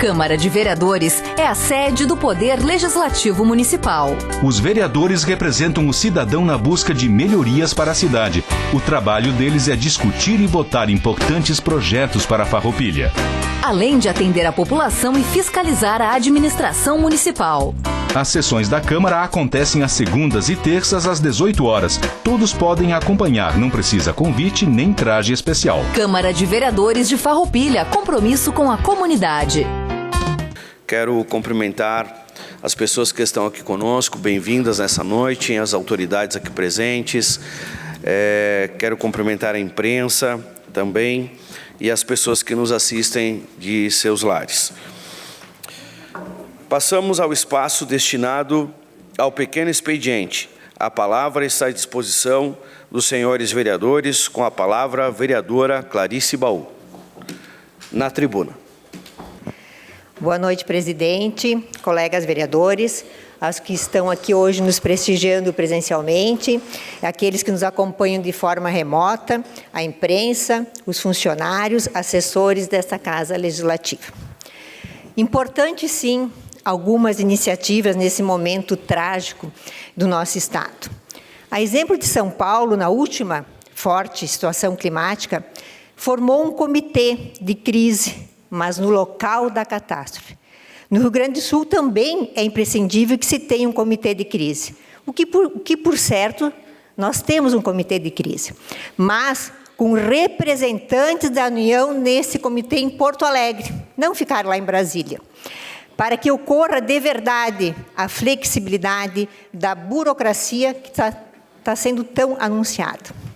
Câmara de Vereadores é a sede do Poder Legislativo Municipal. Os vereadores representam o cidadão na busca de melhorias para a cidade. O trabalho deles é discutir e votar importantes projetos para a Farroupilha. Além de atender a população e fiscalizar a administração municipal. As sessões da Câmara acontecem às segundas e terças às 18 horas. Todos podem acompanhar, não precisa convite nem traje especial. Câmara de Vereadores de Farroupilha, compromisso com a comunidade. Quero cumprimentar as pessoas que estão aqui conosco, bem-vindas nessa noite, as autoridades aqui presentes. Quero cumprimentar a imprensa também e as pessoas que nos assistem de seus lares. Passamos ao espaço destinado ao pequeno expediente. A palavra está à disposição dos senhores vereadores, com a palavra a vereadora Clarice Baú. Na tribuna. Boa noite, presidente, colegas vereadores, aos que estão aqui hoje nos prestigiando presencialmente, aqueles que nos acompanham de forma remota, a imprensa, os funcionários, assessores desta Casa Legislativa. Importante, sim, algumas iniciativas nesse momento trágico do nosso Estado. A exemplo de São Paulo, na última forte situação climática, formou um comitê de crise, mas no local da catástrofe. No Rio Grande do Sul também é imprescindível que se tenha um comitê de crise. O que por certo, nós temos um comitê de crise, mas com representantes da União nesse comitê em Porto Alegre, não ficar lá em Brasília, para que ocorra de verdade a flexibilidade da burocracia que está sendo tão anunciada.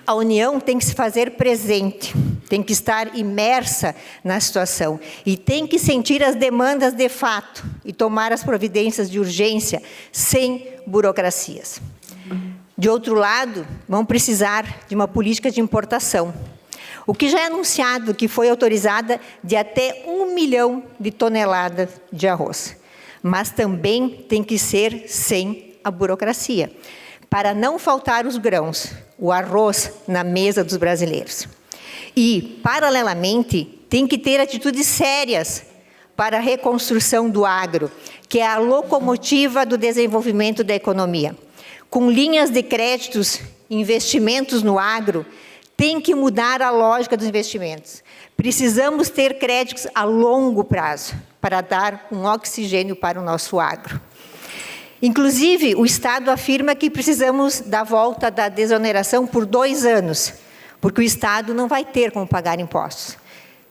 A União tem que se fazer presente, tem que estar imersa na situação e tem que sentir as demandas de fato e tomar as providências de urgência sem burocracias. De outro lado, vão precisar de uma política de importação. O que já é anunciado que foi autorizada de até 1 milhão de toneladas de arroz. Mas também tem que ser sem a burocracia, para não faltar os grãos, o arroz na mesa dos brasileiros. E, paralelamente, tem que ter atitudes sérias para a reconstrução do agro, que é a locomotiva do desenvolvimento da economia. Com linhas de créditos, investimentos no agro, tem que mudar a lógica dos investimentos. Precisamos ter créditos a longo prazo para dar um oxigênio para o nosso agro. Inclusive, o Estado afirma que precisamos da volta da desoneração por 2 anos, porque o Estado não vai ter como pagar impostos.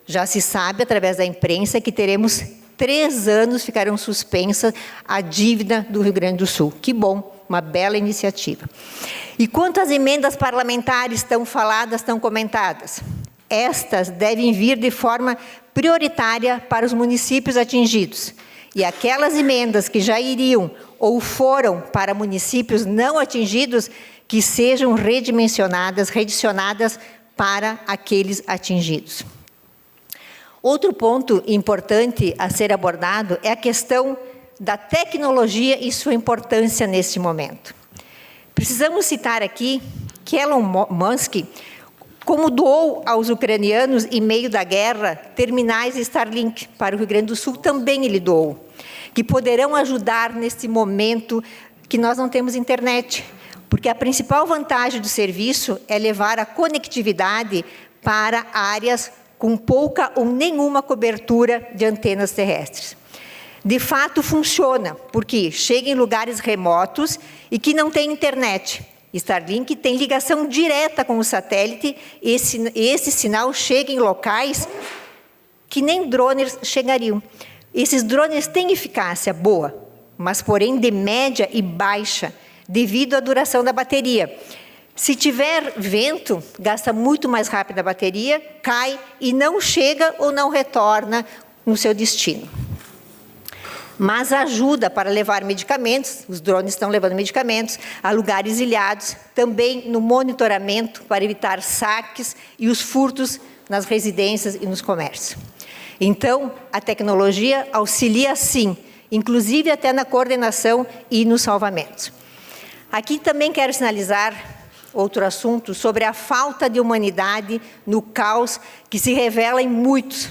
Já se sabe, através da imprensa, que teremos 3 anos, ficarão suspensas a dívida do Rio Grande do Sul. Que bom, uma bela iniciativa. E quanto às emendas parlamentares tão faladas, tão comentadas? Estas devem vir de forma prioritária para os municípios atingidos. E aquelas emendas que já iriam ou foram para municípios não atingidos, que sejam redimensionadas, redicionadas para aqueles atingidos. Outro ponto importante a ser abordado é a questão da tecnologia e sua importância neste momento. Precisamos citar aqui que Elon Musk, como doou aos ucranianos, em meio da guerra, terminais Starlink para o Rio Grande do Sul, também ele doou, que poderão ajudar nesse momento que nós não temos internet, porque a principal vantagem do serviço é levar a conectividade para áreas com pouca ou nenhuma cobertura de antenas terrestres. De fato, funciona, porque chega em lugares remotos e que não tem internet. Starlink tem ligação direta com o satélite, esse sinal chega em locais que nem drones chegariam. Esses drones têm eficácia boa, mas porém de média e baixa, devido à duração da bateria. Se tiver vento, gasta muito mais rápido a bateria, cai e não chega ou não retorna no seu destino. Mas ajuda para levar medicamentos, os drones estão levando medicamentos a lugares ilhados, também no monitoramento para evitar saques e os furtos nas residências e nos comércios. Então, a tecnologia auxilia sim, inclusive até na coordenação e no salvamento. Aqui também quero sinalizar outro assunto sobre a falta de humanidade no caos que se revela em muitos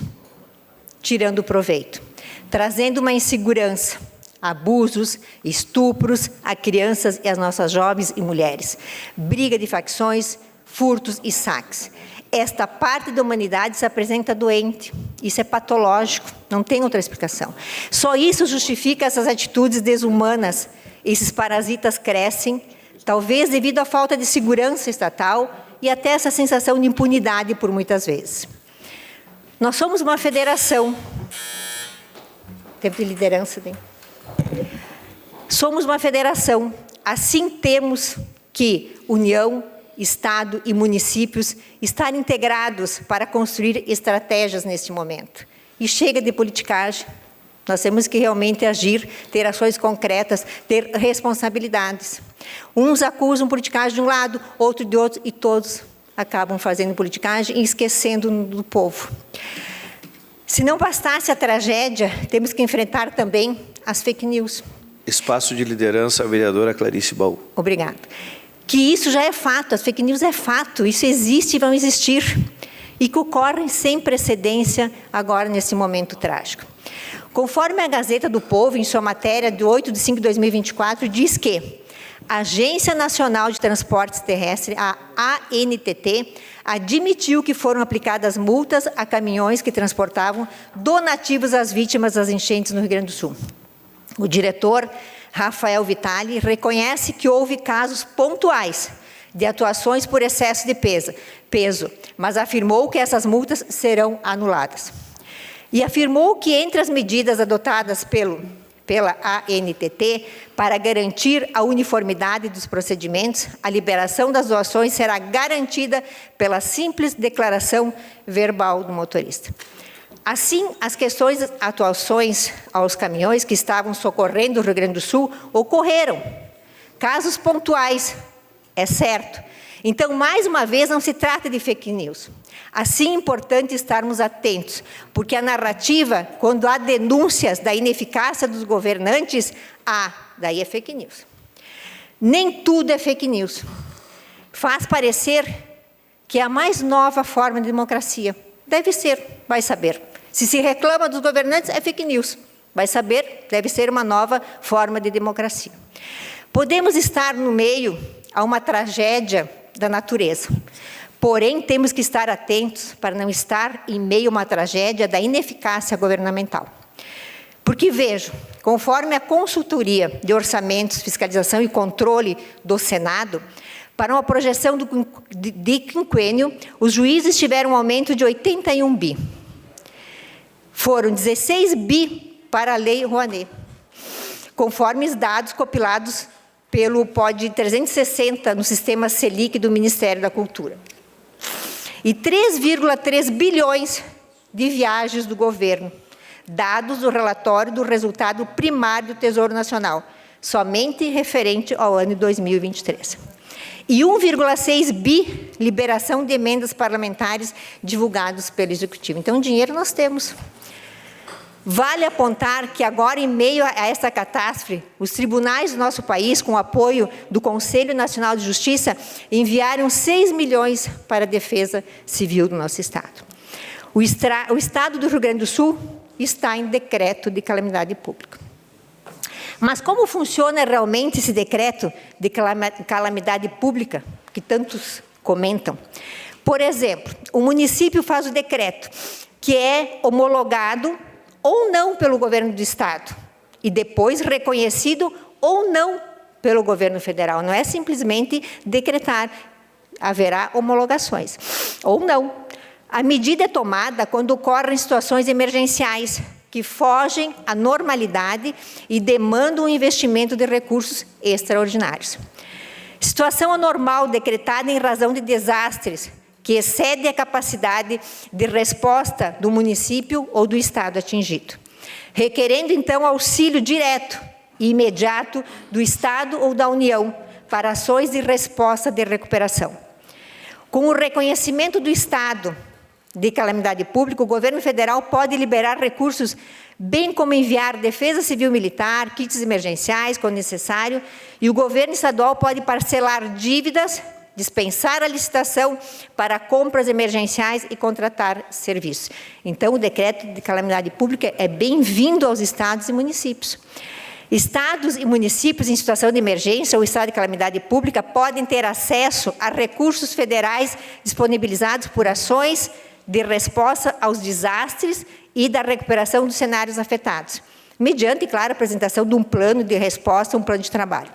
tirando proveito, trazendo uma insegurança, abusos, estupros a crianças e as nossas jovens e mulheres, briga de facções, furtos e saques. Esta parte da humanidade se apresenta doente. Isso é patológico, não tem outra explicação. Só isso justifica essas atitudes desumanas. Esses parasitas crescem, talvez devido à falta de segurança estatal e até essa sensação de impunidade por muitas vezes. Nós somos uma federação. Tempo de liderança, tem? Somos uma federação. Assim temos que União, Estado e municípios estar integrados para construir estratégias neste momento. E chega de politicagem. Nós temos que realmente agir, ter ações concretas, ter responsabilidades. Uns acusam politicagem de um lado, outro de outro, e todos acabam fazendo politicagem e esquecendo do povo. Se não bastasse a tragédia, temos que enfrentar também as fake news. Espaço de liderança, a vereadora Clarice Baú. Obrigada. Que isso já é fato, as fake news é fato, isso existe e vão existir. E que ocorrem sem precedência agora nesse momento trágico. Conforme a Gazeta do Povo, em sua matéria de 8 de 5 de 2024, diz que a Agência Nacional de Transportes Terrestres, a ANTT, admitiu que foram aplicadas multas a caminhões que transportavam donativos às vítimas das enchentes no Rio Grande do Sul. O diretor Rafael Vitali reconhece que houve casos pontuais de atuações por excesso de peso, mas afirmou que essas multas serão anuladas. E afirmou que entre as medidas adotadas pela ANTT para garantir a uniformidade dos procedimentos, a liberação das doações será garantida pela simples declaração verbal do motorista. Assim, as questões de atuações aos caminhões que estavam socorrendo o Rio Grande do Sul ocorreram. Casos pontuais, é certo. Então, mais uma vez, não se trata de fake news. Assim, é importante estarmos atentos, porque a narrativa, quando há denúncias da ineficácia dos governantes, daí é fake news. Nem tudo é fake news. Faz parecer que é a mais nova forma de democracia. Deve ser, vai saber. Se reclama dos governantes, é fake news. Vai saber, deve ser uma nova forma de democracia. Podemos estar no meio a uma tragédia da natureza. Porém, temos que estar atentos para não estar em meio a uma tragédia da ineficácia governamental. Porque, vejo, conforme a consultoria de orçamentos, fiscalização e controle do Senado, para uma projeção de quinquênio, os juízes tiveram um aumento de 81 bi. Foram 16 bi para a Lei Rouanet, conforme os dados compilados pelo POD 360 no sistema Selic do Ministério da Cultura. E 3,3 bilhões de viagens do governo, dados do relatório do resultado primário do Tesouro Nacional, somente referente ao ano de 2023. E 1,6 bi liberação de emendas parlamentares divulgados pelo Executivo. Então, dinheiro nós temos. Vale apontar que agora, em meio a essa catástrofe, os tribunais do nosso país, com o apoio do Conselho Nacional de Justiça, enviaram 6 milhões para a defesa civil do nosso Estado. O Estado do Rio Grande do Sul está em decreto de calamidade pública. Mas como funciona realmente esse decreto de calamidade pública, que tantos comentam? Por exemplo, o município faz o decreto, que é homologado ou não pelo governo do Estado, e depois reconhecido ou não pelo governo federal. Não é simplesmente decretar, haverá homologações, ou não. A medida é tomada quando ocorrem situações emergenciais, que fogem à normalidade e demandam um investimento de recursos extraordinários. Situação anormal decretada em razão de desastres, que excede a capacidade de resposta do município ou do Estado atingido, requerendo, então, auxílio direto e imediato do Estado ou da União para ações de resposta de recuperação. Com o reconhecimento do Estado de calamidade pública, o governo federal pode liberar recursos, bem como enviar defesa civil militar, kits emergenciais, quando necessário, e o governo estadual pode parcelar dívidas dispensar a licitação para compras emergenciais e contratar serviços. Então, o decreto de calamidade pública é bem-vindo aos estados e municípios. Estados e municípios em situação de emergência ou estado de calamidade pública podem ter acesso a recursos federais disponibilizados por ações de resposta aos desastres e da recuperação dos cenários afetados, mediante, claro, a apresentação de um plano de resposta, um plano de trabalho.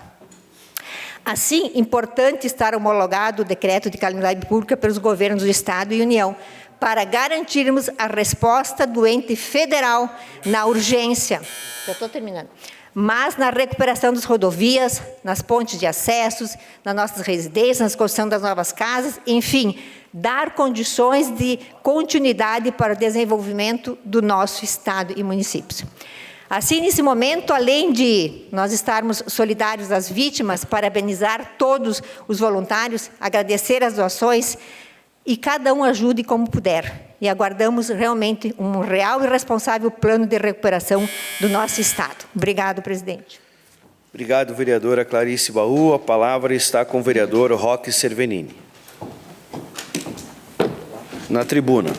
Assim, importante estar homologado o decreto de calamidade pública pelos governos do Estado e União, para garantirmos a resposta do ente federal na urgência. Já estou terminando. Mas na recuperação das rodovias, nas pontes de acessos, nas nossas residências, na construção das novas casas, enfim, dar condições de continuidade para o desenvolvimento do nosso Estado e municípios. Assim, nesse momento, além de nós estarmos solidários às vítimas, parabenizar todos os voluntários, agradecer as doações, e cada um ajude como puder. E aguardamos realmente um real e responsável plano de recuperação do nosso Estado. Obrigado, presidente. Obrigado, vereadora Clarice Baú. A palavra está com o vereador Roque Cervenini. Na tribuna.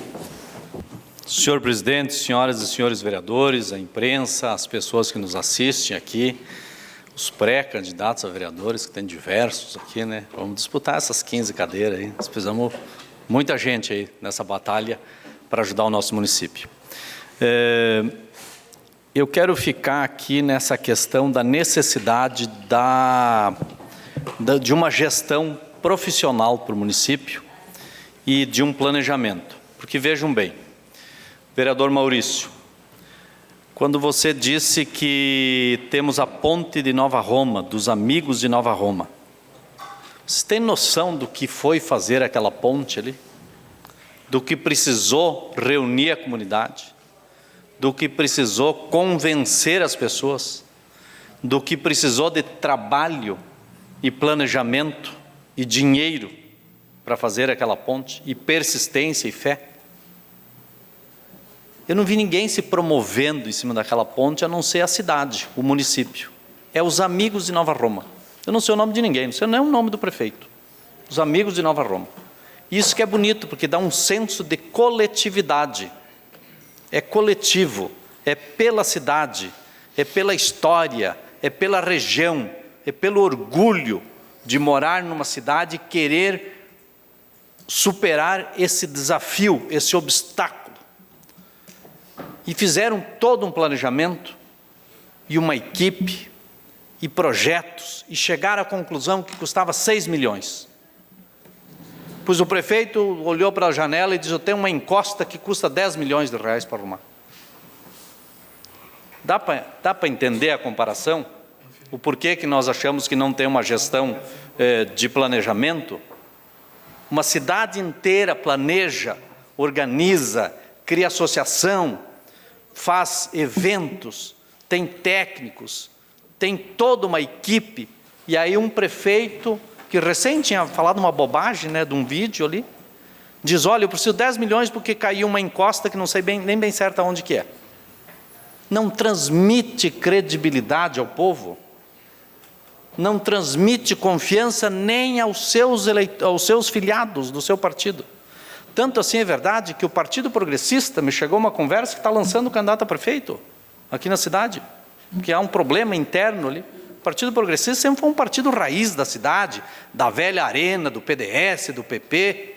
Senhor presidente, senhoras e senhores vereadores, a imprensa, as pessoas que nos assistem aqui, os pré-candidatos a vereadores, que tem diversos aqui, né? Vamos disputar essas 15 cadeiras aí. Nós precisamos muita gente aí nessa batalha para ajudar o nosso município. Eu quero ficar aqui nessa questão da necessidade de uma gestão profissional para o município e de um planejamento. Porque vejam bem, vereador Maurício, quando você disse que temos a ponte de Nova Roma, dos amigos de Nova Roma, você tem noção do que foi fazer aquela ponte ali? Do que precisou reunir a comunidade? Do que precisou convencer as pessoas? Do que precisou de trabalho e planejamento e dinheiro para fazer aquela ponte? E persistência e fé? Eu não vi ninguém se promovendo em cima daquela ponte, a não ser a cidade, o município. É os amigos de Nova Roma. Eu não sei o nome de ninguém, não sei nem o nome do prefeito. Os amigos de Nova Roma. Isso que é bonito, porque dá um senso de coletividade. É coletivo, é pela cidade, é pela história, é pela região, é pelo orgulho de morar numa cidade e querer superar esse desafio, esse obstáculo. E fizeram todo um planejamento e uma equipe e projetos, e chegaram à conclusão que custava 6 milhões. Pois o prefeito olhou para a janela e disse: eu tenho uma encosta que custa 10 milhões de reais para arrumar. Dá para entender a comparação? O porquê que nós achamos que não tem uma gestão de planejamento? Uma cidade inteira planeja, organiza, cria associação, faz eventos, tem técnicos, tem toda uma equipe, e aí um prefeito, que recém tinha falado uma bobagem, né, de um vídeo ali, diz: olha, eu preciso de 10 milhões porque caiu uma encosta que não sei nem bem certo aonde que é. Não transmite credibilidade ao povo, não transmite confiança nem aos seus filiados do seu partido. Tanto assim é verdade que o Partido Progressista me chegou uma conversa que está lançando candidato a prefeito aqui na cidade, porque há um problema interno ali. O Partido Progressista sempre foi um partido raiz da cidade, da velha arena, do PDS, do PP.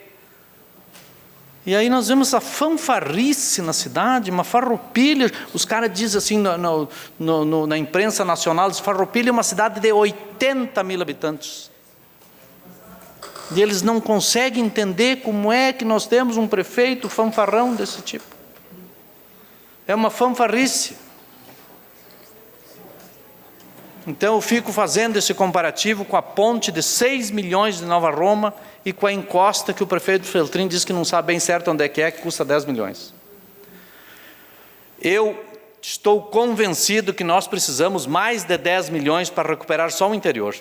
E aí nós vemos essa fanfarrice na cidade, uma farroupilha. Os caras dizem assim na imprensa nacional, Farroupilha é uma cidade de 80 mil habitantes. E eles não conseguem entender como é que nós temos um prefeito fanfarrão desse tipo. É uma fanfarrice. Então eu fico fazendo esse comparativo com a ponte de 6 milhões de Nova Roma e com a encosta que o prefeito Feltrin diz que não sabe bem certo onde é, que custa 10 milhões. Eu estou convencido que nós precisamos mais de 10 milhões para recuperar só o interior.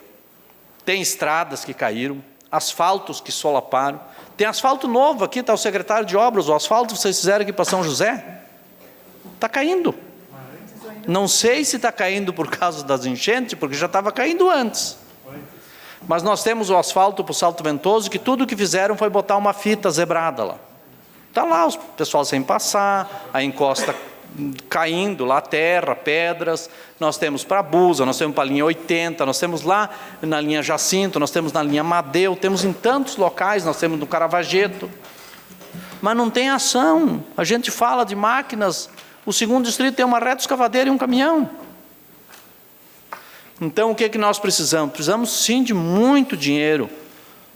Tem estradas que caíram, asfaltos que solaparam, tem asfalto novo aqui, está o secretário de obras, o asfalto que vocês fizeram aqui para São José, está caindo. Não sei se está caindo por causa das enchentes, porque já estava caindo antes. Mas nós temos o asfalto para o Salto Ventoso, que tudo que fizeram foi botar uma fita zebrada lá. Está lá o pessoal sem passar, a encosta caindo lá, terra, pedras. Nós temos para a Busa, nós temos para a linha 80, nós temos lá na linha Jacinto, nós temos na linha Madeu, temos em tantos locais, nós temos no Caravaggio. Mas não tem ação. A gente fala de máquinas, o 2º distrito tem uma reta escavadeira e um caminhão. Então, o que é que nós precisamos? Precisamos, sim, de muito dinheiro,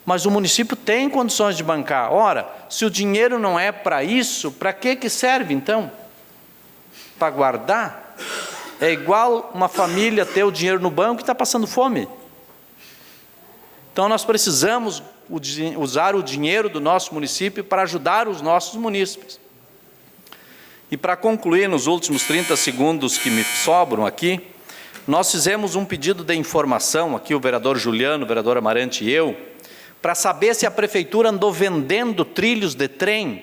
mas o município tem condições de bancar. Ora, se o dinheiro não é para isso, para que serve, então? Para guardar? É igual uma família ter o dinheiro no banco e está passando fome. Então, nós precisamos usar o dinheiro do nosso município para ajudar os nossos munícipes. E para concluir, nos últimos 30 segundos que me sobram aqui, nós fizemos um pedido de informação, aqui o vereador Juliano, o vereador Amarante e eu, para saber se a prefeitura andou vendendo trilhos de trem,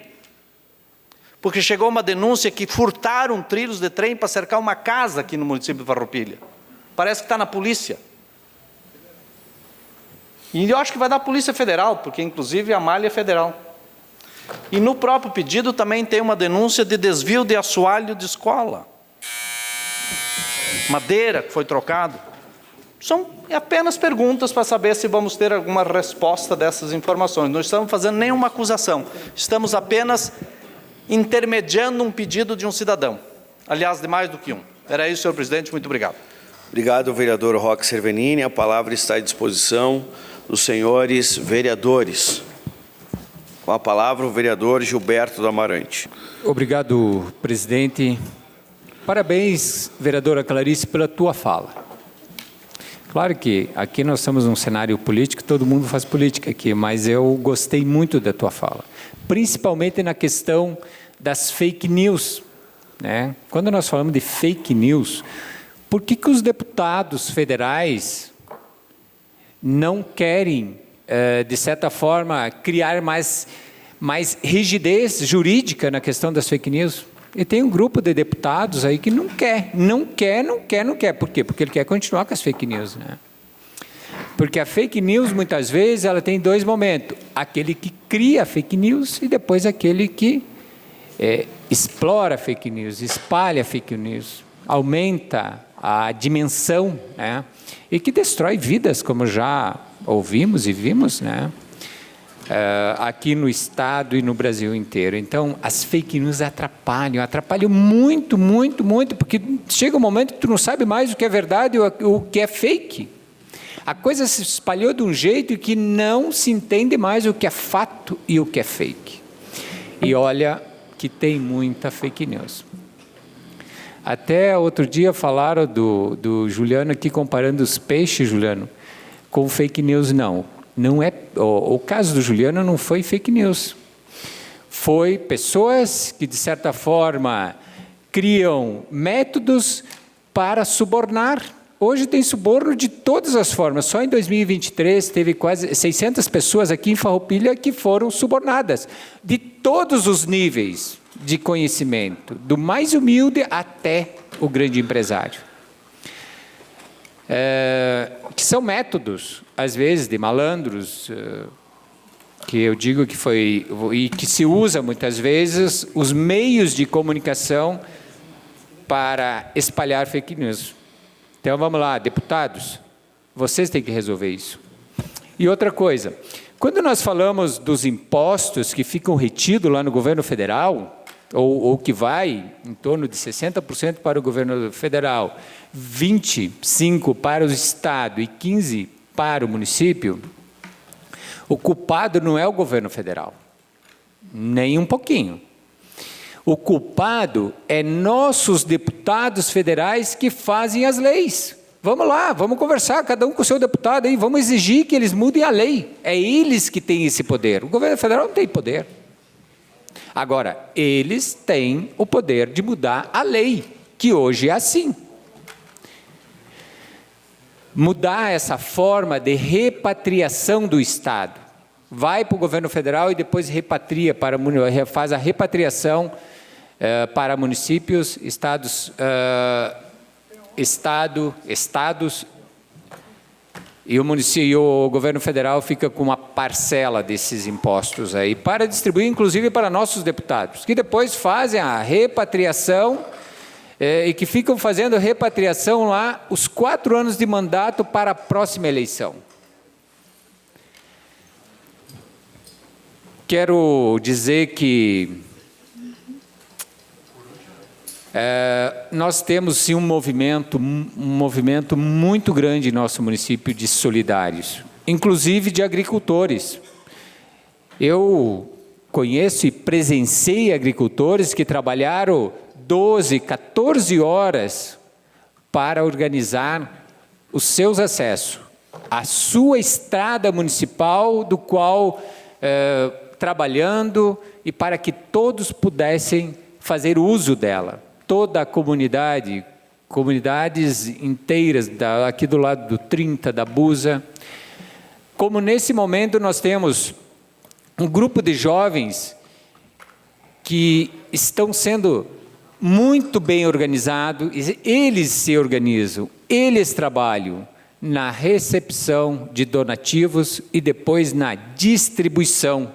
porque chegou uma denúncia que furtaram trilhos de trem para cercar uma casa aqui no município de Farroupilha. Parece que está na polícia. E eu acho que vai dar a Polícia Federal, porque inclusive a malha é federal. E no próprio pedido também tem uma denúncia de desvio de assoalho de escola. Madeira que foi trocado. São apenas perguntas para saber se vamos ter alguma resposta dessas informações. Não estamos fazendo nenhuma acusação. Estamos apenas intermediando um pedido de um cidadão. Aliás, de mais do que um. Era isso, senhor presidente. Muito obrigado. Obrigado, vereador Roque Cervenini. A palavra está à disposição dos senhores vereadores. Com a palavra, o vereador Gilberto do Amarante. Obrigado, presidente. Parabéns, vereadora Clarice, pela tua fala. Claro que aqui nós estamos num cenário político, todo mundo faz política aqui, mas eu gostei muito da tua fala, principalmente na questão das fake news, né? Quando nós falamos de fake news, por que os deputados federais não querem, de certa forma, criar mais rigidez jurídica na questão das fake news? E tem um grupo de deputados aí que não quer. Por quê? Porque ele quer continuar com as fake news, né? Porque a fake news, muitas vezes, ela tem 2 momentos. Aquele que cria a fake news e depois aquele que explora a fake news, espalha a fake news, aumenta a dimensão, né? E que destrói vidas, como já ouvimos e vimos, né? Aqui no Estado e no Brasil inteiro. Então, as fake news atrapalham muito, porque chega um momento que tu não sabe mais o que é verdade ou o que é fake. A coisa se espalhou de um jeito que não se entende mais o que é fato e o que é fake. E olha que tem muita fake news. Até outro dia falaram do Juliano aqui comparando os peixes, Juliano, com fake news. Não é, o caso do Juliano não foi fake news. Foi pessoas que, de certa forma, criam métodos para subornar. Hoje tem suborno de todas as formas. Só em 2023 teve quase 600 pessoas aqui em Farroupilha que foram subornadas, de todos os níveis de conhecimento, do mais humilde até o grande empresário. Que são métodos, às vezes, de malandros, que eu digo que foi, e que se usa muitas vezes, os meios de comunicação para espalhar fake news. Então, vamos lá, deputados, vocês têm que resolver isso. E outra coisa, quando nós falamos dos impostos que ficam retidos lá no governo federal, ou que vai em torno de 60% para o governo federal, 25% para o Estado e 15% para o município, o culpado não é o governo federal, nem um pouquinho. O culpado é nossos deputados federais que fazem as leis. Vamos lá, vamos conversar, cada um com o seu deputado aí, vamos exigir que eles mudem a lei. É eles que têm esse poder. O governo federal não tem poder. Agora, eles têm o poder de mudar a lei, que hoje é assim. Mudar essa forma de repatriação do Estado. Vai para o governo federal e depois repatria, faz a repatriação para municípios, estados E o governo federal fica com uma parcela desses impostos aí, para distribuir, inclusive, para nossos deputados, que depois fazem a repatriação e que ficam fazendo repatriação lá os 4 anos de mandato para a próxima eleição. Quero dizer que nós temos sim um movimento muito grande em nosso município de solidários, inclusive de agricultores. Eu conheço e presenciei agricultores que trabalharam 12, 14 horas para organizar os seus acessos, a sua estrada municipal, do qual trabalhando, e para que todos pudessem fazer uso dela. Toda a comunidade, comunidades inteiras, aqui do lado do 30, da Busa. Como nesse momento nós temos um grupo de jovens que estão sendo muito bem organizados, eles se organizam, eles trabalham na recepção de donativos e depois na distribuição.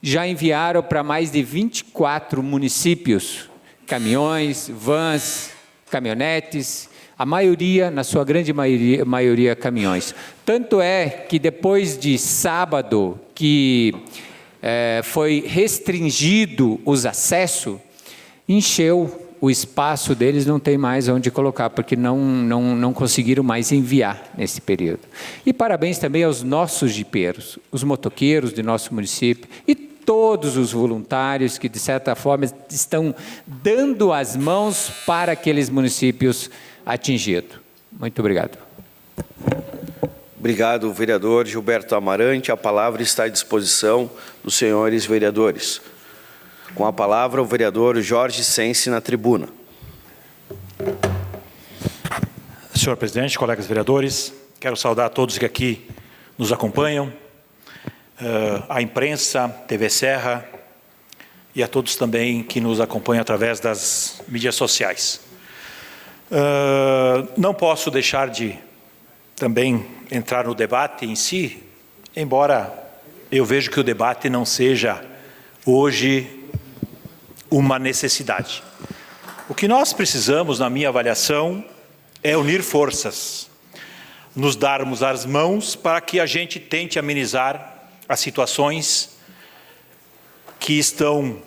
Já enviaram para mais de 24 municípios caminhões, vans, caminhonetes, a maioria, na sua grande maioria, caminhões. Tanto é que depois de sábado, que foi restringido os acessos, encheu o espaço deles, não tem mais onde colocar, porque não conseguiram mais enviar nesse período. E parabéns também aos nossos jipeiros, os motoqueiros de nosso município e todos os voluntários que, de certa forma, estão dando as mãos para aqueles municípios atingidos. Muito obrigado. Obrigado, vereador Gilberto Amarante. A palavra está à disposição dos senhores vereadores. Com a palavra, o vereador Jorge Sense, na tribuna. Senhor presidente, colegas vereadores, quero saudar a todos que aqui nos acompanham, a imprensa, TV Serra, e a todos também que nos acompanham através das mídias sociais. Não posso deixar de também entrar no debate em si, embora eu vejo que o debate não seja hoje uma necessidade. O que nós precisamos, na minha avaliação, é unir forças, nos darmos as mãos para que a gente tente amenizar as situações que estão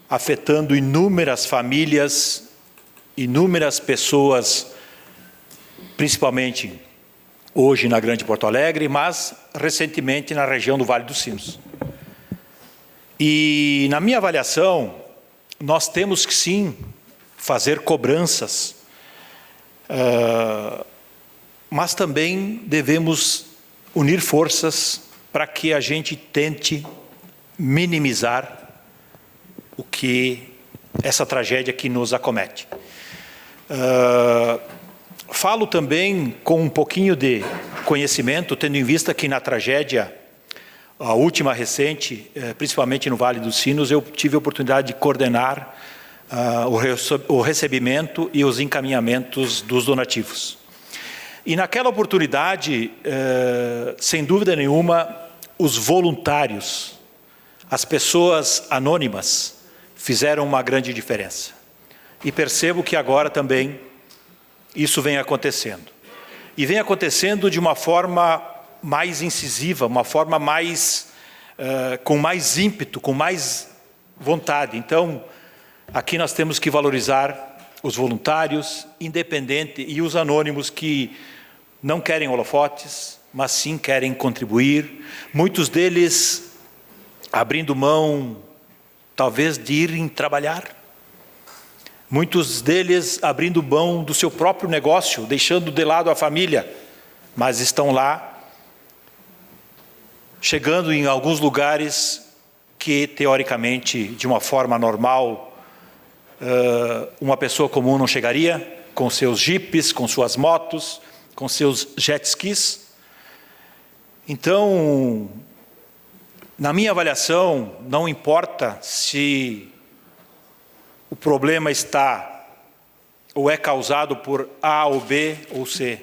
afetando inúmeras famílias, inúmeras pessoas, principalmente hoje na Grande Porto Alegre, mas recentemente na região do Vale dos Sinos. E, na minha avaliação, nós temos que sim fazer cobranças, mas também devemos unir forças para que a gente tente minimizar o que essa tragédia que nos acomete. Falo também com um pouquinho de conhecimento, tendo em vista que na tragédia, a última recente, principalmente no Vale dos Sinos, eu tive a oportunidade de coordenar o recebimento e os encaminhamentos dos donativos. E naquela oportunidade, sem dúvida nenhuma, os voluntários, as pessoas anônimas, fizeram uma grande diferença. E percebo que agora também isso vem acontecendo. E vem acontecendo de uma forma mais incisiva, uma forma mais, com mais ímpeto, com mais vontade. Então, aqui nós temos que valorizar os voluntários, independente, e os anônimos que não querem holofotes, mas sim querem contribuir. Muitos deles abrindo mão, talvez, de irem trabalhar. Muitos deles abrindo mão do seu próprio negócio, deixando de lado a família, mas estão lá, chegando em alguns lugares que, teoricamente, de uma forma normal, uma pessoa comum não chegaria, com seus jipes, com suas motos, com seus jet skis. Então, na minha avaliação, não importa se o problema está ou é causado por A ou B ou C.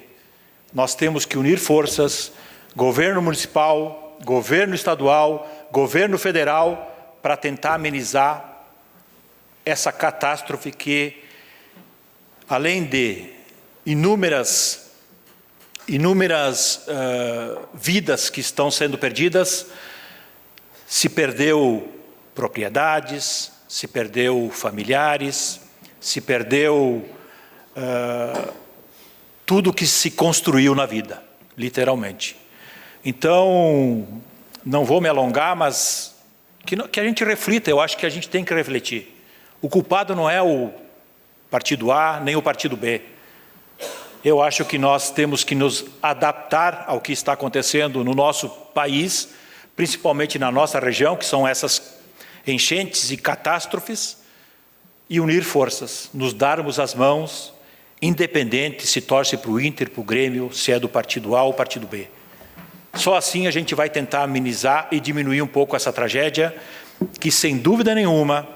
nós temos que unir forças, governo municipal, governo estadual, governo federal, para tentar amenizar essa catástrofe que, além de inúmeras vidas que estão sendo perdidas, se perdeu propriedades, se perdeu familiares, se perdeu tudo que se construiu na vida, literalmente. Então, não vou me alongar, mas que a gente reflita, eu acho que a gente tem que refletir. O culpado não é o partido A, nem o partido B. Eu acho que nós temos que nos adaptar ao que está acontecendo no nosso país, principalmente na nossa região, que são essas enchentes e catástrofes, e unir forças, nos darmos as mãos, independente se torce para o Inter, para o Grêmio, se é do partido A ou partido B. Só assim a gente vai tentar amenizar e diminuir um pouco essa tragédia, que sem dúvida nenhuma,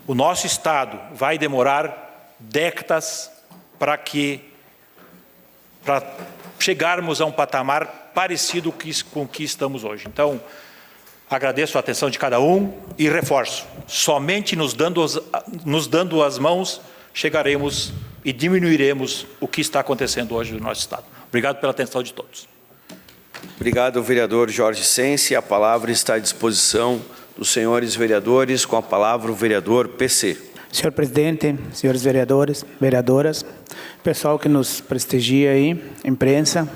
o nosso Estado vai demorar décadas para chegarmos a um patamar parecido com o que estamos hoje. Então, agradeço a atenção de cada um e reforço, somente nos dando as mãos, chegaremos e diminuiremos o que está acontecendo hoje no nosso Estado. Obrigado pela atenção de todos. Obrigado, vereador Jorge Sense. A palavra está à disposição dos senhores vereadores. Com a palavra, o vereador PC. Senhor presidente, senhores vereadores, vereadoras, pessoal que nos prestigia aí, imprensa,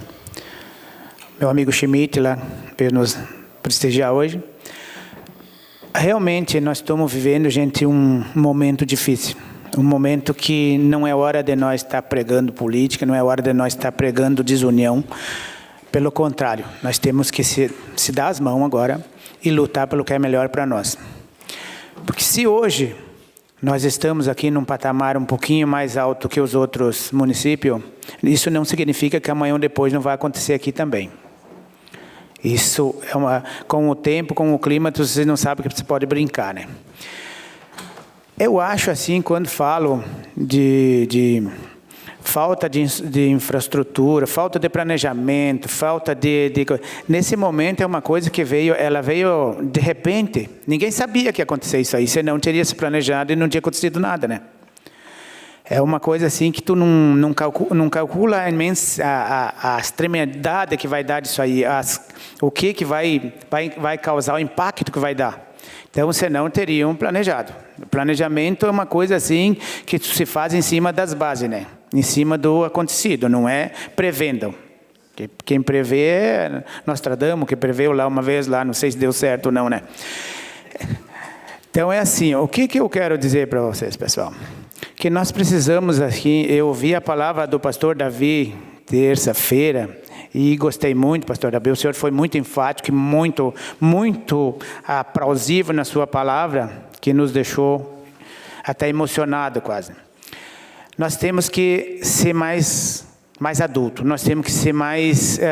meu amigo Schmidt lá veio nos prestigiar hoje. Realmente nós estamos vivendo, gente, um momento difícil. Um momento que não é hora de nós estar pregando política, não é hora de nós estar pregando desunião. Pelo contrário, nós temos que se dar as mãos agora e lutar pelo que é melhor para nós. Porque se hoje nós estamos aqui num patamar um pouquinho mais alto que os outros municípios, isso não significa que amanhã ou depois não vai acontecer aqui também. Isso é com o tempo, com o clima, vocês não sabem que você pode brincar, né? Eu acho assim, quando falo de falta de infraestrutura, falta de planejamento, falta nesse momento é uma coisa que ela veio de repente. Ninguém sabia que ia acontecer isso aí, senão teria se planejado e não tinha acontecido nada, né? É uma coisa assim que tu não calcula a extremidade que vai dar disso aí, o que vai causar, o impacto que vai dar. Então, senão teriam planejado. O planejamento é uma coisa assim que se faz em cima das bases, né? Em cima do acontecido, não é prevendo. Quem prevê é Nostradamus, que preveu lá uma vez, lá, não sei se deu certo ou não, né? Então é assim, o que eu quero dizer para vocês, pessoal? Que nós precisamos aqui, eu ouvi a palavra do pastor Davi terça-feira, e gostei muito, pastor Davi, o senhor foi muito enfático, muito aplausível na sua palavra, que nos deixou até emocionado quase. Nós temos que ser mais adulto, nós temos que ser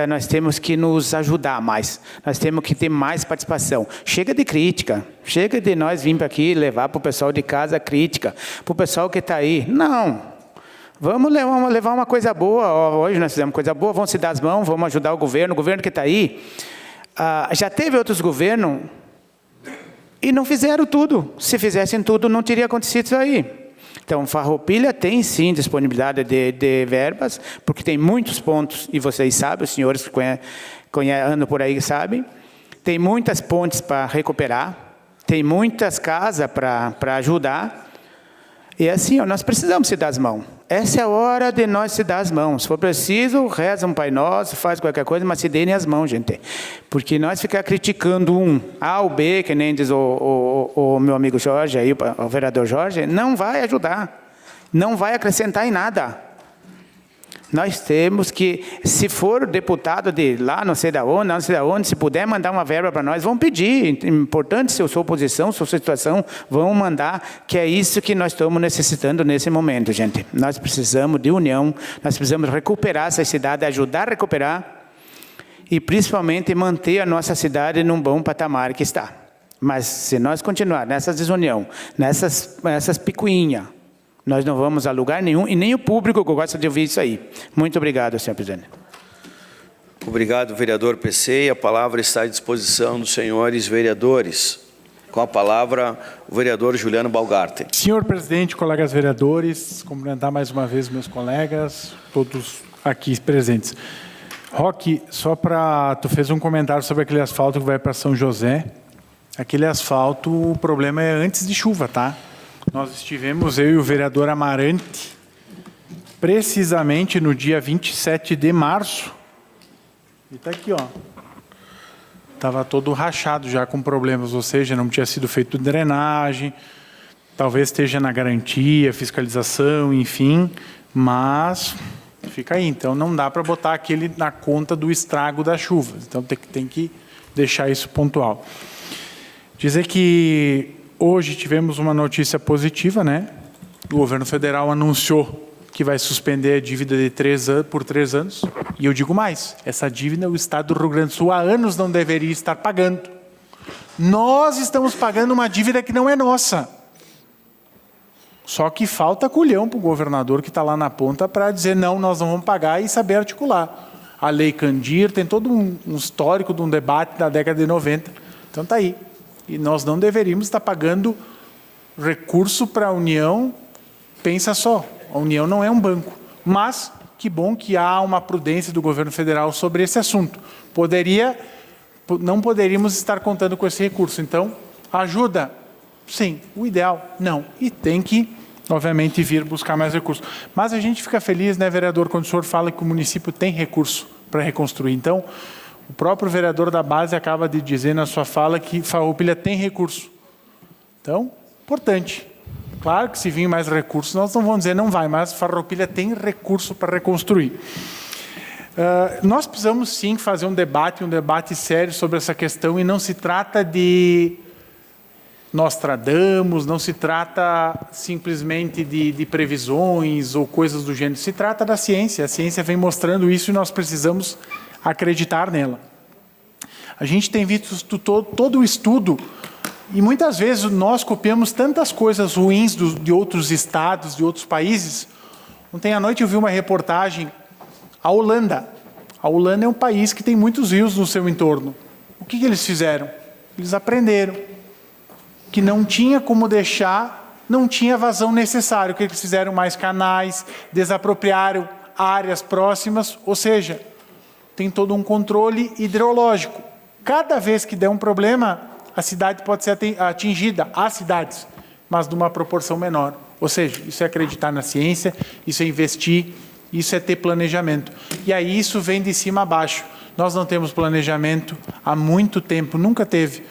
nós temos que nos ajudar mais, nós temos que ter mais participação. Chega de crítica, chega de nós vir para aqui levar para o pessoal de casa crítica, para o pessoal que está aí. Não, vamos levar uma coisa boa. Hoje nós fizemos coisa boa, vamos se dar as mãos, vamos ajudar o governo que está aí. Já teve outros governos e não fizeram tudo. Se fizessem tudo, não teria acontecido isso aí. Então, Farroupilha tem sim disponibilidade de verbas, porque tem muitos pontos, e vocês sabem, os senhores que andam por aí sabem, tem muitas pontes para recuperar, tem muitas casas para ajudar, e assim, nós precisamos se dar as mãos. Essa é a hora de nós se dar as mãos. Se for preciso, reza um Pai Nosso, faz qualquer coisa, mas se deem as mãos, gente. Porque nós ficar criticando um A ou B, que nem diz o meu amigo Jorge, aí, o vereador Jorge, não vai ajudar. Não vai acrescentar em nada. Nós temos que, se for deputado de lá, não sei da onde, se puder mandar uma verba para nós, vão pedir. Importante, se eu sou oposição, se eu sou situação, vão mandar, que é isso que nós estamos necessitando nesse momento, gente. Nós precisamos de união, nós precisamos recuperar essa cidade, ajudar a recuperar e principalmente manter a nossa cidade num bom patamar que está. Mas se nós continuar nessa desunião, nessas picuinhas, nós não vamos a lugar nenhum, e nem o público gosta de ouvir isso aí. Muito obrigado, senhor presidente. Obrigado, vereador PC. A palavra está à disposição dos senhores vereadores. Com a palavra, o vereador Juliano Balgarte. Senhor presidente, colegas vereadores, cumprimentar mais uma vez meus colegas, todos aqui presentes. Roque, só para... Tu fez um comentário sobre aquele asfalto que vai para São José. Aquele asfalto, o problema é antes de chuva, tá? Nós estivemos, eu e o vereador Amarante, precisamente no dia 27 de março. E está aqui, ó. Estava todo rachado já com problemas, ou seja, não tinha sido feito drenagem, talvez esteja na garantia, fiscalização, enfim, mas fica aí. Então, não dá para botar aquele na conta do estrago das chuvas. Então, tem que deixar isso pontual. Dizer que hoje tivemos uma notícia positiva, né? O governo federal anunciou que vai suspender a dívida de por 3 anos. E eu digo mais, essa dívida o Estado do Rio Grande do Sul há anos não deveria estar pagando. Nós estamos pagando uma dívida que não é nossa. Só que falta culhão para o governador que está lá na ponta para dizer não, nós não vamos pagar e saber articular. A Lei Candir tem todo um histórico de um debate da década de 90. Então está aí. E nós não deveríamos estar pagando recurso para a União. Pensa só, a União não é um banco. Mas que bom que há uma prudência do governo federal sobre esse assunto. Não poderíamos estar contando com esse recurso. Então, ajuda? Sim. O ideal? Não. E tem que, obviamente, vir buscar mais recursos. Mas a gente fica feliz, né, vereador, quando o senhor fala que o município tem recurso para reconstruir. Então, o próprio vereador da base acaba de dizer na sua fala que Farroupilha tem recurso. Então, importante. Claro que se vir mais recursos, nós não vamos dizer não vai, mas Farroupilha tem recurso para reconstruir. Nós precisamos sim fazer um debate sério sobre essa questão, e não se trata de Nostradamus, não se trata simplesmente de previsões ou coisas do gênero, se trata da ciência. A ciência vem mostrando isso e nós precisamos acreditar nela. A gente tem visto todo o estudo, e muitas vezes nós copiamos tantas coisas ruins de outros estados, de outros países. Ontem à noite eu vi uma reportagem, a Holanda. A Holanda é um país que tem muitos rios no seu entorno. O que eles fizeram? Eles aprenderam que não tinha como deixar, não tinha vazão necessário. O que eles fizeram? Mais canais, desapropriaram áreas próximas, ou seja, tem todo um controle hidrológico. Cada vez que der um problema, a cidade pode ser atingida, as cidades, mas de uma proporção menor. Ou seja, isso é acreditar na ciência, isso é investir, isso é ter planejamento. E aí isso vem de cima a baixo. Nós não temos planejamento há muito tempo, nunca teve,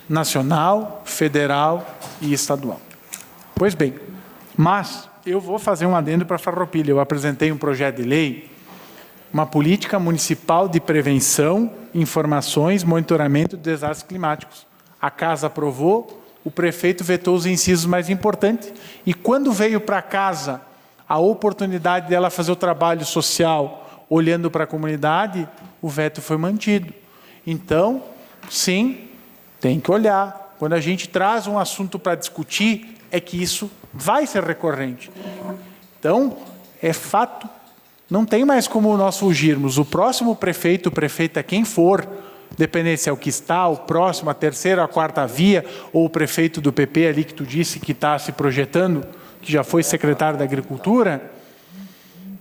nacional, federal e estadual. Pois bem, mas eu vou fazer um adendo para Farroupilha. Eu apresentei um projeto de lei, uma política municipal de prevenção, informações, monitoramento de desastres climáticos. A casa aprovou, o prefeito vetou os incisos mais importantes, e quando veio para casa a oportunidade dela fazer o trabalho social, olhando para a comunidade, o veto foi mantido. Então, sim, tem que olhar. Quando a gente traz um assunto para discutir, é que isso vai ser recorrente. Então, é fato. Não tem mais como nós fugirmos. O próximo prefeito, prefeita, quem for, dependendo se é o que está, o próximo, a terceira, a quarta via, ou o prefeito do PP ali que tu disse que está se projetando, que já foi secretário da Agricultura,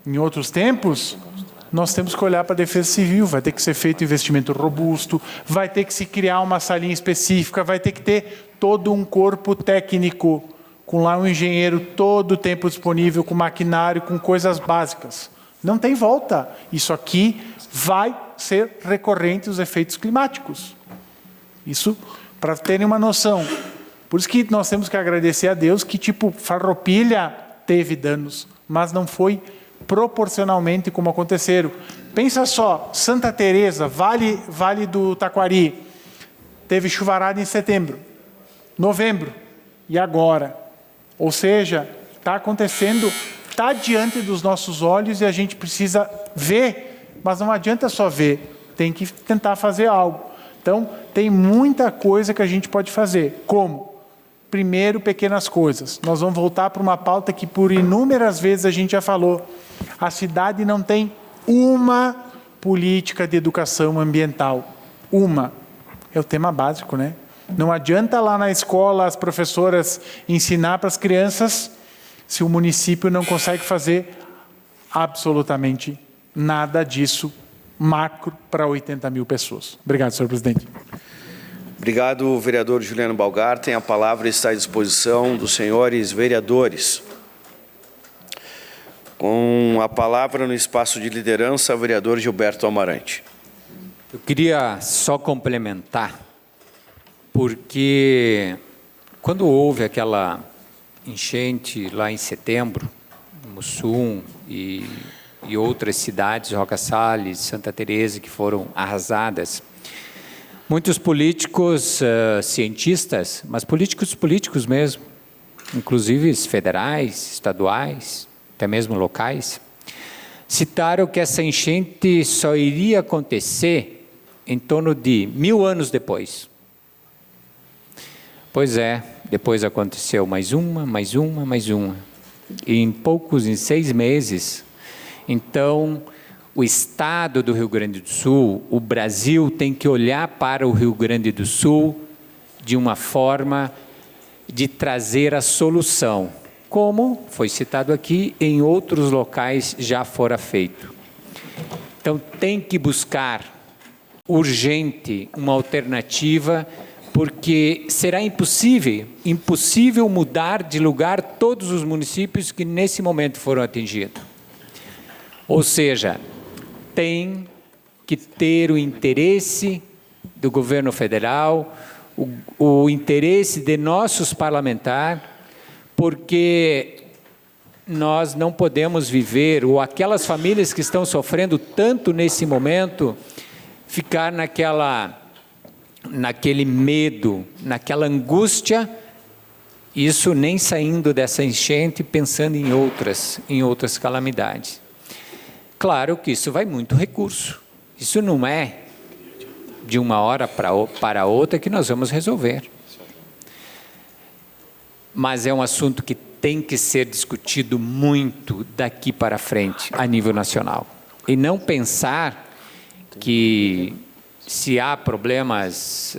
em outros tempos, nós temos que olhar para a Defesa Civil, vai ter que ser feito investimento robusto, vai ter que se criar uma salinha específica, vai ter que ter todo um corpo técnico, com lá um engenheiro todo o tempo disponível, com maquinário, com coisas básicas. Não tem volta. Isso aqui vai ser recorrente os efeitos climáticos. Isso para terem uma noção. Por isso que nós temos que agradecer a Deus que, Farroupilha teve danos, mas não foi proporcionalmente como aconteceram. Pensa só, Santa Teresa, Vale do Taquari, teve chuvarada em setembro, novembro e agora. Ou seja, está acontecendo, está diante dos nossos olhos e a gente precisa ver, mas não adianta só ver, tem que tentar fazer algo. Então, tem muita coisa que a gente pode fazer. Como? Primeiro, pequenas coisas. Nós vamos voltar para uma pauta que por inúmeras vezes a gente já falou. A cidade não tem uma política de educação ambiental. Uma, é o tema básico, né? Não adianta lá na escola as professoras ensinar para as crianças se o município não consegue fazer absolutamente nada disso macro para 80 mil pessoas. Obrigado, senhor presidente. Obrigado, vereador Juliano Balgarten. A palavra está à disposição dos senhores vereadores. Com a palavra no espaço de liderança, o vereador Gilberto Amarante. Eu queria só complementar, porque quando houve aquela enchente lá em setembro, Mussum e outras cidades, Roca Salles, Santa Teresa, que foram arrasadas, muitos políticos, cientistas, mas políticos mesmo, inclusive federais, estaduais, até mesmo locais, citaram que essa enchente só iria acontecer em torno de 1000 anos depois. Pois é, depois aconteceu mais uma. E em 6 meses, então, o Estado do Rio Grande do Sul, o Brasil tem que olhar para o Rio Grande do Sul de uma forma de trazer a solução, como foi citado aqui, em outros locais já fora feito. Então, tem que buscar urgente uma alternativa, porque será impossível mudar de lugar todos os municípios que nesse momento foram atingidos. Ou seja, tem que ter o interesse do governo federal, o interesse de nossos parlamentares, porque nós não podemos viver, ou aquelas famílias que estão sofrendo tanto nesse momento, ficar naquele medo, naquela angústia, isso nem saindo dessa enchente, pensando em outras calamidades. Claro que isso vai muito recurso. Isso não é de uma hora para outra que nós vamos resolver. Mas é um assunto que tem que ser discutido muito daqui para frente, a nível nacional. E não pensar que se há problemas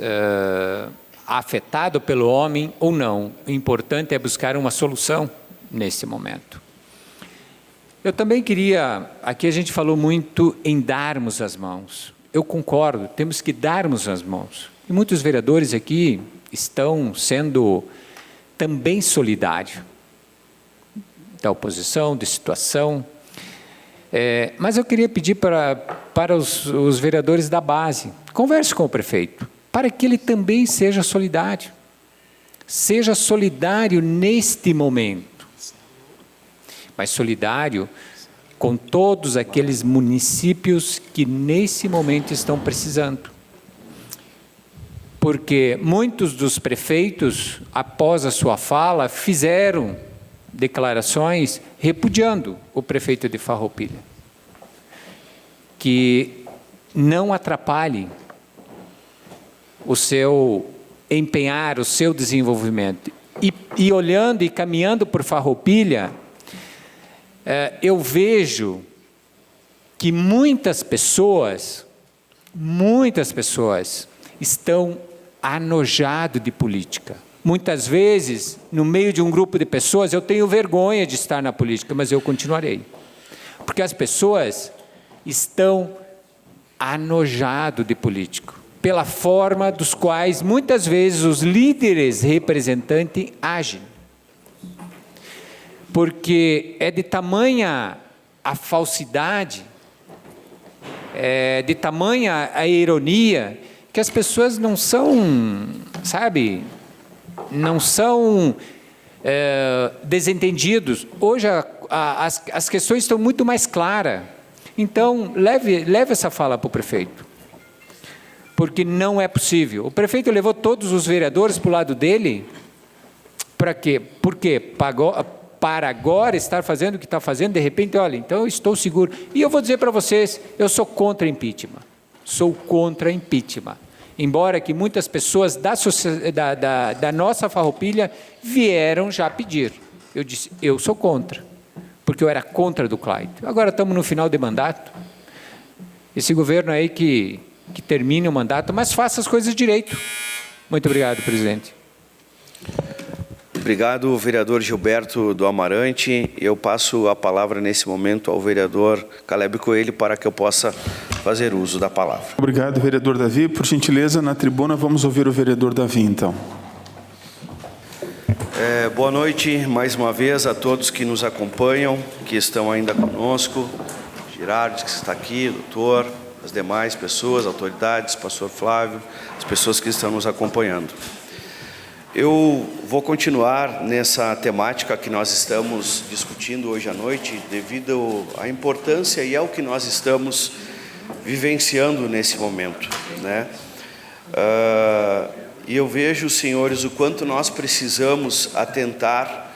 afetados pelo homem ou não. O importante é buscar uma solução nesse momento. Eu também queria, aqui a gente falou muito em darmos as mãos. Eu concordo, temos que darmos as mãos. E muitos vereadores aqui estão sendo também solidários, da oposição, de situação. Mas eu queria pedir para os vereadores da base, converse com o prefeito, para que ele também seja solidário. Seja solidário neste momento. Mas solidário com todos aqueles municípios que nesse momento estão precisando. Porque muitos dos prefeitos, após a sua fala, fizeram declarações repudiando o prefeito de Farroupilha. Que não atrapalhe o seu empenhar, o seu desenvolvimento. E olhando e caminhando por Farroupilha, eu vejo que muitas pessoas estão anojadas de política. Muitas vezes, no meio de um grupo de pessoas, eu tenho vergonha de estar na política, mas eu continuarei. Porque as pessoas estão anojadas de político, pela forma dos quais, muitas vezes, os líderes representantes agem. Porque é de tamanha a falsidade, de tamanha a ironia, que as pessoas não são, não são desentendidos. Hoje as questões estão muito mais claras. Então, leve essa fala para o prefeito. Porque não é possível. O prefeito levou todos os vereadores para o lado dele. Para quê? Por quê? Para agora estar fazendo o que está fazendo, de repente, olha, então eu estou seguro. E eu vou dizer para vocês, eu sou contra impeachment. Sou contra impeachment. Embora que muitas pessoas da nossa Farroupilha vieram já pedir. Eu disse, eu sou contra, porque eu era contra do Clayton. Agora estamos no final de mandato. esse governo aí que termine o mandato, mas faça as coisas direito. Muito obrigado, presidente. Obrigado, vereador Gilberto do Amarante. Eu passo a palavra nesse momento ao vereador Caleb Coelho para que eu possa fazer uso da palavra. Obrigado, vereador Davi. Por gentileza, na tribuna, vamos ouvir o vereador Davi, então. Boa noite, mais uma vez, a todos que nos acompanham, que estão ainda conosco. Girardes, que está aqui, doutor, as demais pessoas, autoridades, pastor Flávio, as pessoas que estão nos acompanhando. Eu vou continuar nessa temática que nós estamos discutindo hoje à noite, devido à importância e ao que nós estamos vivenciando nesse momento, né? E eu vejo, senhores, o quanto nós precisamos atentar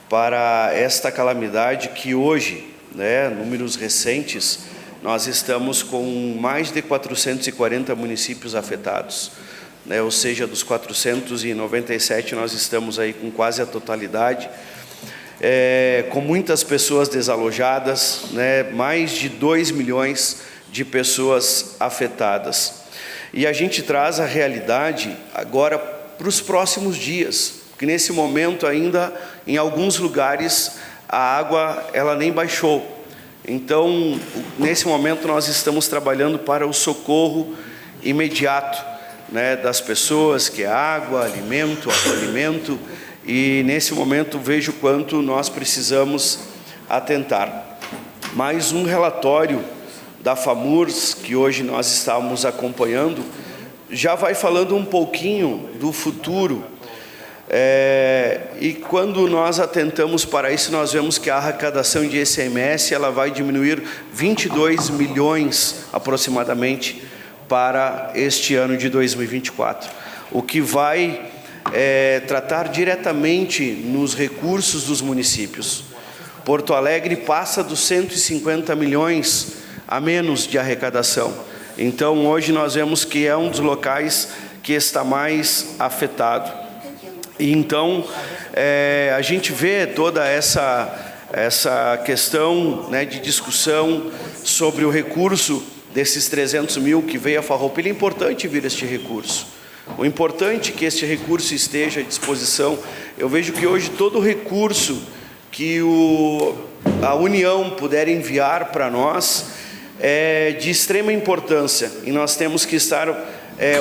para esta calamidade que hoje, né, números recentes, nós estamos com mais de 440 municípios afetados. Né, ou seja, dos 497 nós estamos aí com quase a totalidade, com muitas pessoas desalojadas, né, mais de 2 milhões de pessoas afetadas. E a gente traz a realidade agora para os próximos dias, porque nesse momento ainda, em alguns lugares, a água ela nem baixou. Então, nesse momento nós estamos trabalhando para o socorro imediato, né, das pessoas, que é água, alimento, acolhimento, e nesse momento vejo quanto nós precisamos atentar. Mais um relatório da FAMURS, que hoje nós estamos acompanhando, já vai falando um pouquinho do futuro, e quando nós atentamos para isso, nós vemos que a arrecadação de ICMS ela vai diminuir 22 milhões aproximadamente, para este ano de 2024, o que vai tratar diretamente nos recursos dos municípios. Porto Alegre passa dos 150 milhões a menos de arrecadação. Então, hoje nós vemos que é um dos locais que está mais afetado. E então, a gente vê toda essa questão, né, de discussão sobre o recurso desses 300 mil que veio a Farroupilha. É importante vir este recurso. O importante é que este recurso esteja à disposição. Eu vejo que hoje todo recurso que a União puder enviar para nós é de extrema importância. E nós temos que estar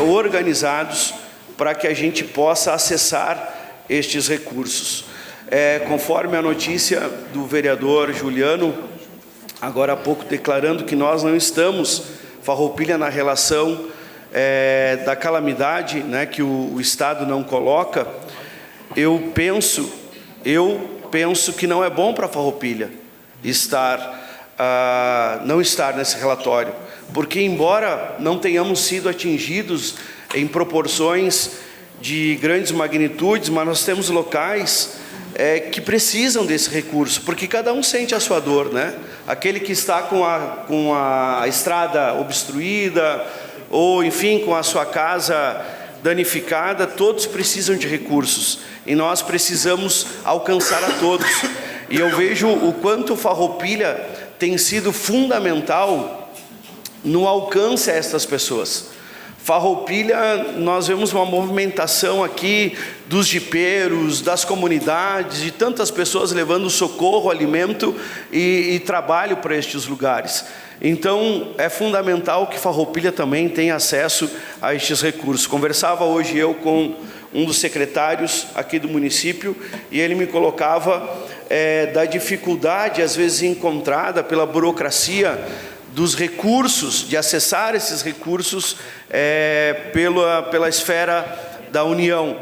organizados para que a gente possa acessar estes recursos. Conforme a notícia do vereador Juliano, agora há pouco declarando que nós não estamos, Farroupilha, na relação da calamidade, né, que o Estado não coloca, eu penso que não é bom para Farroupilha não estar nesse relatório, porque embora não tenhamos sido atingidos em proporções de grandes magnitudes, mas nós temos locais que precisam desse recurso, porque cada um sente a sua dor, né? Aquele que está com a estrada obstruída, ou enfim, com a sua casa danificada, todos precisam de recursos, e nós precisamos alcançar a todos. E eu vejo o quanto Farroupilha tem sido fundamental no alcance a estas pessoas. Farroupilha, nós vemos uma movimentação aqui dos jipeiros, das comunidades, de tantas pessoas levando socorro, alimento e trabalho para estes lugares. Então, é fundamental que Farroupilha também tenha acesso a estes recursos. Conversava hoje eu com um dos secretários aqui do município, e ele me colocava da dificuldade, às vezes encontrada pela burocracia, dos recursos, de acessar esses recursos pela esfera da União.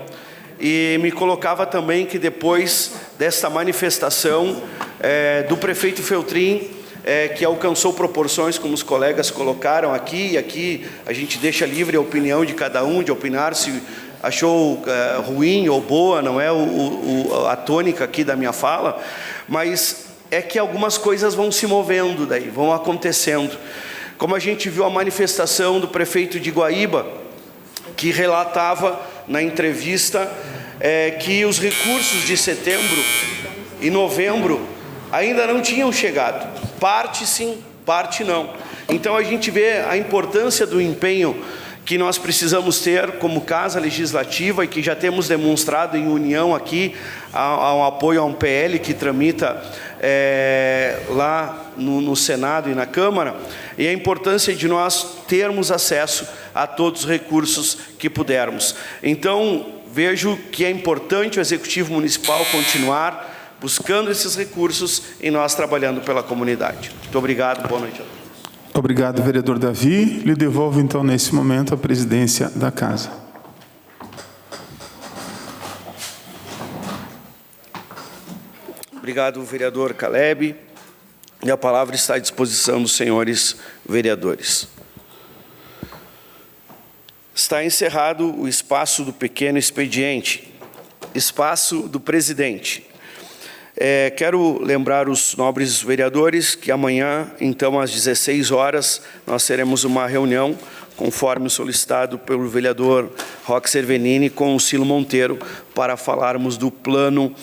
E me colocava também que depois desta manifestação do prefeito Feltrin, que alcançou proporções como os colegas colocaram aqui, e aqui a gente deixa livre a opinião de cada um, de opinar se achou ruim ou boa, não é a tônica aqui da minha fala, mas é que algumas coisas vão se movendo daí, vão acontecendo. Como a gente viu a manifestação do prefeito de Guaíba, que relatava na entrevista que os recursos de setembro e novembro ainda não tinham chegado. Parte sim, parte não. Então a gente vê a importância do empenho que nós precisamos ter como Casa Legislativa e que já temos demonstrado em união aqui, ao apoio a um PL que tramita lá no Senado e na Câmara, e a importância de nós termos acesso a todos os recursos que pudermos. Então, vejo que é importante o Executivo Municipal continuar buscando esses recursos e nós trabalhando pela comunidade. Muito obrigado, boa noite a todos. Obrigado, vereador Davi. Lhe devolvo, então, nesse momento, a presidência da Casa. Obrigado, vereador Caleb. E a palavra está à disposição dos senhores vereadores. Está encerrado o espaço do pequeno expediente, espaço do presidente. Quero lembrar os nobres vereadores que amanhã, então, às 16 horas, nós teremos uma reunião, conforme solicitado pelo vereador Roque Cervenini, com o Cilo Monteiro, para falarmos do plano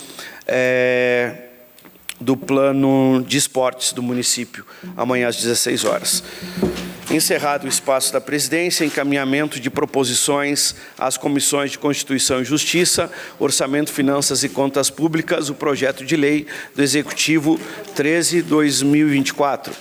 de esportes do município, amanhã às 16 horas. Encerrado o espaço da presidência, encaminhamento de proposições às comissões de Constituição e Justiça, Orçamento, Finanças e Contas Públicas, o projeto de lei do Executivo 13/2024.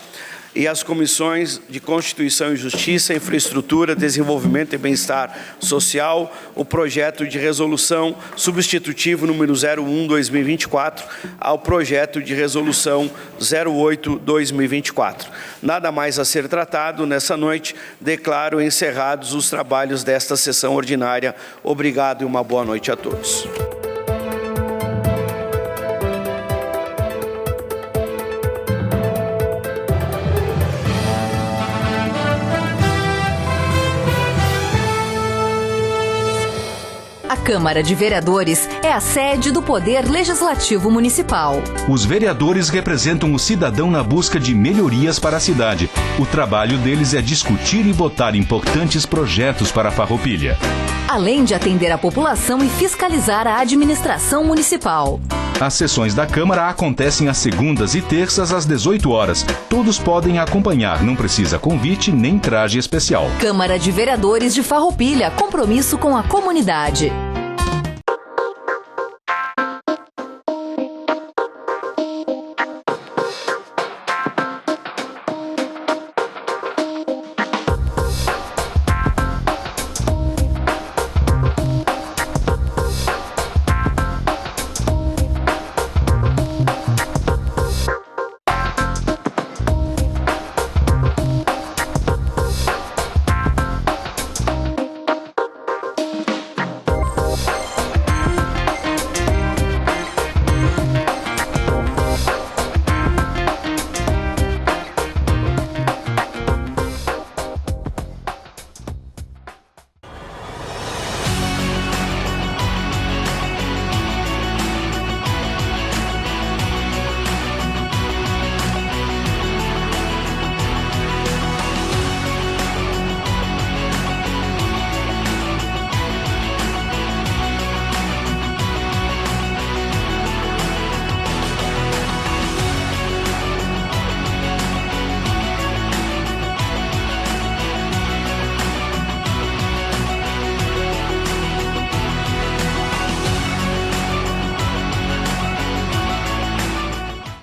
E as comissões de Constituição e Justiça, Infraestrutura, Desenvolvimento e Bem-Estar Social, o projeto de resolução substitutivo número 01/2024 ao projeto de resolução 08/2024. Nada mais a ser tratado nessa noite, declaro encerrados os trabalhos desta sessão ordinária. Obrigado e uma boa noite a todos. A Câmara de Vereadores é a sede do Poder Legislativo Municipal. Os vereadores representam o cidadão na busca de melhorias para a cidade. O trabalho deles é discutir e votar importantes projetos para a Farroupilha. Além de atender a população e fiscalizar a administração municipal. As sessões da Câmara acontecem às segundas e terças às 18 horas. Todos podem acompanhar, não precisa convite nem traje especial. Câmara de Vereadores de Farroupilha, compromisso com a comunidade.